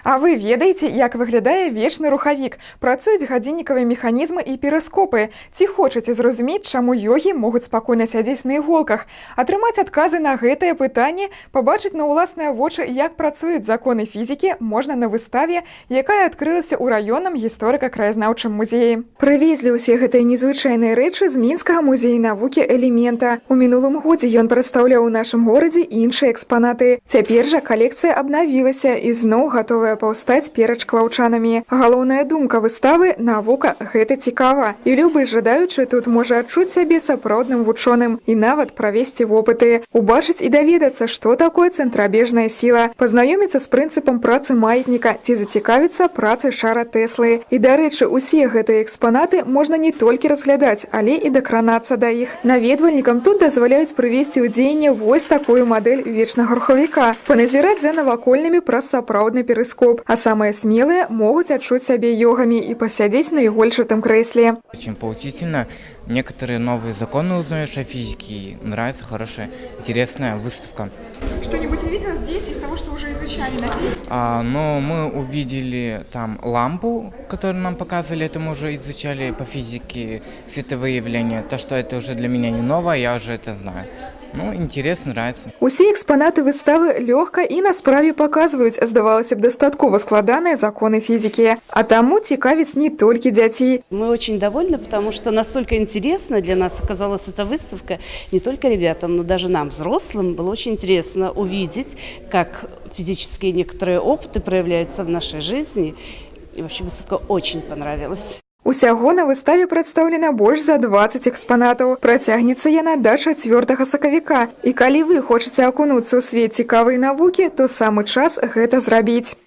А вы ведаеце, як выглядае вечны рухавік? Працуюць гадзіннікавыя механізмы і перыскопы. Ці хочаце зразумець, чаму йогі могуць спакойна сядзець на іголках? Атрымаць адказы на гэтае пытанне, пабачыць на ўласныя вочы, як працуюць законы фізікі, можна на выставе, якая адкрылася ў раённым гісторыка-краязнаўчым музеі. Прывезлі ўсе гэтыя незвычайныя рэчы з мінскага музея навукі элемента. У мінулым годзе ён прадстаўляў у нашым горадзе іншыя экспанаты. Цяпер жа калекцыя абнавілася і зноў гатовая паўстаць перад шклаўчанамі. Галоўная думка выставы – навука – гэта цікава. І любы жадаючы тут можа адчуць сябе сапраўдным вучоным і нават правесці вопыты, убачыць і даведацца, што такое цэнтрабежная сіла, пазнаёміцца з прынцыпам працы маятніка ці зацікавіцца працай шара Тэслы. І, дарэчы, усе гэтыя экспанаты можна не толькі разглядаць, але і дакранацца да іх. Наведвальнікам тут дазваляюць прывесці ў дзеянне вось такую мадэль вечнага рухавіка, паназіраць за навакольнымі праз сапраўдны перыскоп, а самыя смелыя могуць адчуць сябе йогамі и посидеть на игольчатом кресле. Очень поучительно. Некоторые новые законы узнаешь о физике. Нравится, хорошая, интересная выставка. Что-нибудь увидела здесь из того, что уже изучали на физике? Но мы увидели там лампу, которую нам показывали, это мы уже изучали по физике, световые явления. То, что это уже для меня не новое, я уже это знаю. Ну, интересно, нравится. Усе экспонаты выставы лёгка і на справе паказваюць, здавалася б, дастаткова складаныя законы фізікі. А таму цікавіць не толькі дзяцей. Мы очень довольны, потому что настолько интересно для нас оказалась эта выставка. Не только ребятам, но даже нам, взрослым, было очень интересно увидеть, как физические некоторые опыты проявляются в нашей жизни. И вообще выставка очень понравилась. Усяго на выставе прадстаўлена больш за 20 экспанатаў. Працягнецца яна да 4 сакавіка. І калі вы хочаце акунуцца ў свет цікавай навукі, то самы час гэта зрабіць.